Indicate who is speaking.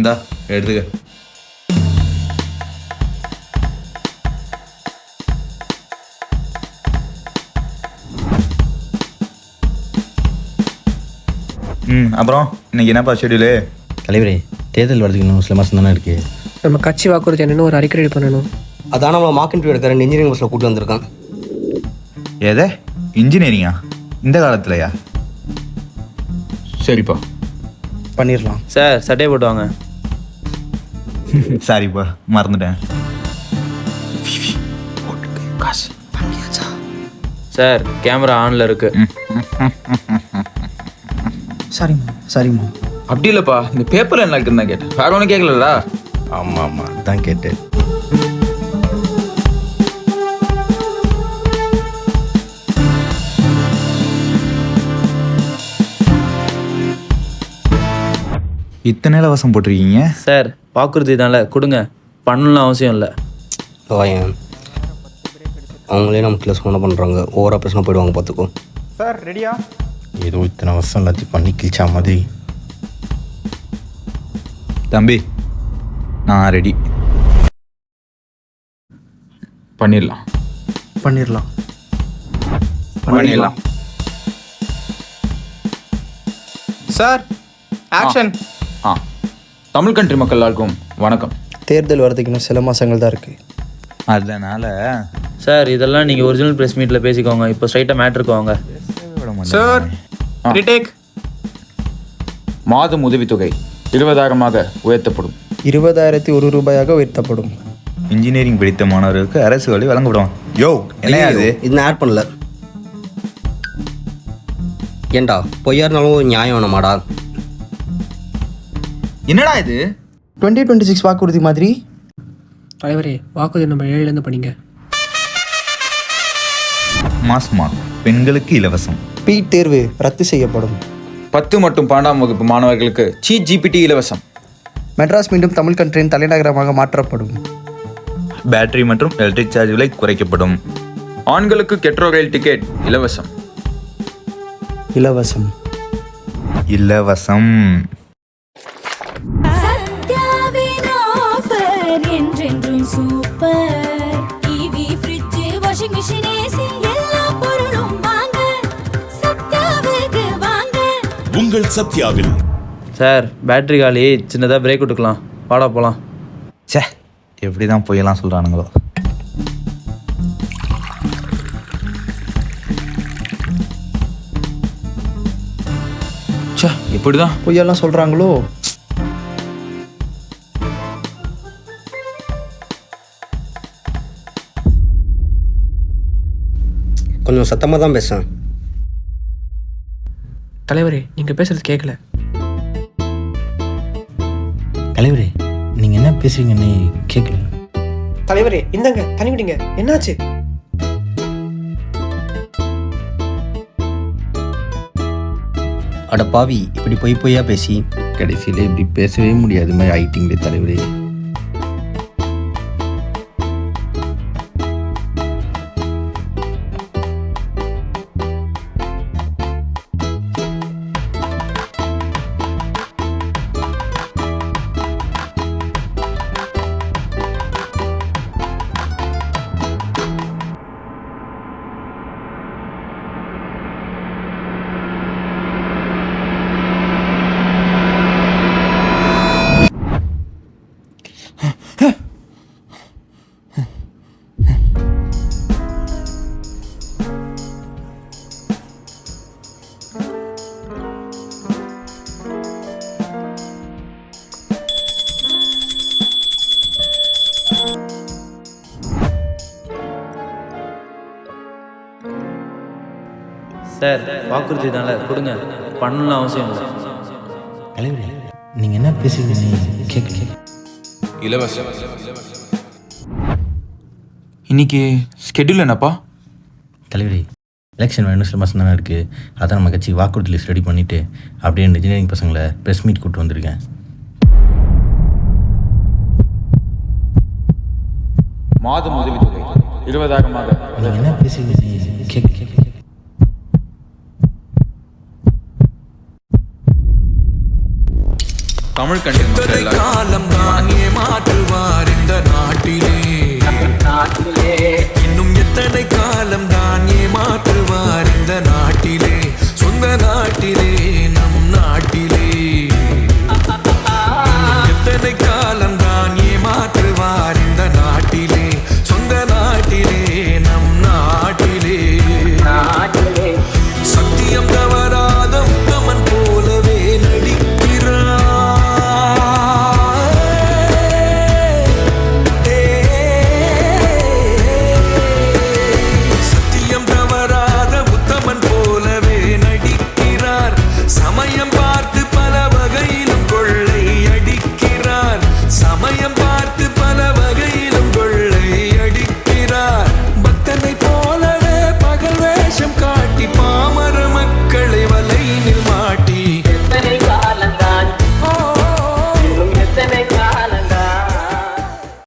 Speaker 1: இந்தா எடுத்துக்க. அப்புறம் இன்னைக்கு என்னப்பா ஷெடியூலு?
Speaker 2: தலைவரே, தேர்தல் வரதுக்கு இன்னும் சில மாதம் தானே இருக்குது.
Speaker 3: நம்ம கட்சி வாக்குறுதி என்னன்னு ஒரு அறிக்கை பண்ணணும்.
Speaker 2: அதான் நம்ம மார்க் இன்டர்வியூ எடுக்கிற இன்ஜினியரிங் பஸ்ஸில் கூப்பிட்டு வந்திருக்கான்.
Speaker 1: எதை? இன்ஜினியரிங்கா? இந்த காலத்துலையா?
Speaker 4: சரிப்பா,
Speaker 2: பண்ணிடலாம்
Speaker 5: சார். சட்டையை போட்டு வாங்க.
Speaker 1: சாரிப்பா, மறந்துட்டேன்.
Speaker 5: சார், கேமரா ஆன்ல இருக்கு.
Speaker 2: சரிம்மா.
Speaker 4: அப்படி இல்லைப்பா, இந்த பேப்பர் என்ன இருக்குன்னு தான் கேட்டேன். வேற ஒன்றும் கேட்கலல்ல?
Speaker 2: ஆமாம் அதான் கேட்டேன்.
Speaker 1: இத்தனை இலவசம் போட்டிருக்கீங்க
Speaker 5: சார், வாக்குறுதி தான்ல, கொடுங்க. பண்ணலாம் அவசியம் இல்லை.
Speaker 2: வாயன், அவங்களே நமக்கு ப்ளஸ் பண்ண பண்ணுறாங்க. ஓவராக பிரச்சனை போயிடுவாங்க, பார்த்துக்கோ.
Speaker 1: சார் ரெடியா?
Speaker 2: ஏதோ இத்தனை வருஷம் எல்லாத்தையும் பண்ணி கிழிச்சா மாதிரி.
Speaker 1: தம்பி, நான் ரெடி.
Speaker 4: பண்ணிடலாம்.
Speaker 6: Sir, action.
Speaker 4: தமிழ் கண்ட்ரி மக்கள் எல்லாருக்கும் வணக்கம்.
Speaker 6: தேர்தல் வரதுக்கு இன்னும் சில மாதங்கள் தான் இருக்குது.
Speaker 1: அதனால
Speaker 5: சார், இதெல்லாம் நீங்கள் ஒரிஜினல் ப்ரெஸ் மீட்டில் பேசிக்கோங்க. இப்போ ஸ்ட்ரைட்டாக மேட்ருக்கு வாங்க.
Speaker 6: Sir, retake.
Speaker 4: மாதம் உதவித்தொகை 20,000 உயர்த்தப்படும்.
Speaker 6: 20,001 ரூபாயாக உயர்த்தப்படும்.
Speaker 1: இன்ஜினியரிங் படித்த மாணவர்களுக்கு அரசு வழி வழங்கப்படும். யோ, என்ன அது?
Speaker 2: இது நான் ஆட் பண்ணல. ஏண்டா, பொய்யா இருந்தாலும் ஒரு நியாயம் வேணாமாடா?
Speaker 1: என்னடா இது?
Speaker 6: 2026 வாக்குறுதி மாதிரி.
Speaker 3: தலைவரே, வாக்குறுதி நம்ம 7லேருந்து படிங்க.
Speaker 1: மாஸ்மா பெண்களுக்கு இலவசம்.
Speaker 6: பீட் தேர்வு ரத்து செய்யப்படும்.
Speaker 4: 10 மற்றும் 12ஆம் வகுப்பு மாணவர்களுக்கு ChatGPT இலவசம்.
Speaker 6: மெட்ராஸ் மீண்டும் தமிழ் கண்ட்ரியின் தலைநகரமாக மாற்றப்படும்.
Speaker 1: பேட்டரி மற்றும் எலக்ட்ரிக் சார்ஜ் விலை குறைக்கப்படும்.
Speaker 4: ஆண்களுக்கு கெட்ரோ ரயில் டிக்கெட் இலவசம்.
Speaker 6: இலவசம்.
Speaker 7: சத்யாவின் ஆஃபர் என்றென்றும் super. TV, fridge, washing machine, AC எல்லா பொருளும் வாங்க சத்யாவுக்கு வாங்க.
Speaker 8: உங்கள் சத்யாவில்.
Speaker 5: சார், பேட்டரி காலி, சின்னதாக பிரேக் விட்டுக்கலாம். வாடா போகலாம்.
Speaker 1: சே, எப்படி தான் பொய்யெல்லாம் சொல்கிறானுங்களோ.
Speaker 4: இப்படிதான்
Speaker 6: பொய்யெல்லாம் சொல்கிறாங்களோ.
Speaker 2: கொஞ்சம் சத்தமாக தான் பேசுகிறேன்.
Speaker 3: தலைவரே, நீங்கள் பேசுறது கேட்கல.
Speaker 2: தலைவரே, நீங்கள் என்ன பேசுறீங்கன்னு கேட்கல.
Speaker 3: தலைவரே, இந்தாங்க தண்ணி குடிங்க. என்னாச்சு?
Speaker 2: அட பாவி, இப்படி பொய்யா பேசி கடைசியில் இப்படி பேசவே முடியாது மாதிரி ஆயிட்டீங்களே தலைவரே.
Speaker 5: சார் வாக்குறுதி தானே கொடுங்க, பண்ணலாம் அவசியம் இல்லை.
Speaker 2: தலைவரே நீங்கள் என்ன பேசுகிறீங்க கேட்க
Speaker 4: இலவசம். இன்னைக்கு ஸ்கெட்யூல் என்னப்பா?
Speaker 2: தலைவரே எலெக்ஷன் வேணும் சில மாதம் தானே இருக்குது. அதான் நம்ம கட்சி வாக்குறுதி லிஸ்ட் ரெடி பண்ணிவிட்டு அப்படியே இன்ஜினியரிங் பசங்களை ப்ரெஸ் மீட் கூப்பிட்டு வந்திருக்கேன்.
Speaker 4: மாதம் உதவித்தொகை 20,000.
Speaker 2: நீங்கள் என்ன பேசுகிறீங்க கேட்க
Speaker 4: தமிழ் கண்டென்ட் மக்கள் எல்லாரும்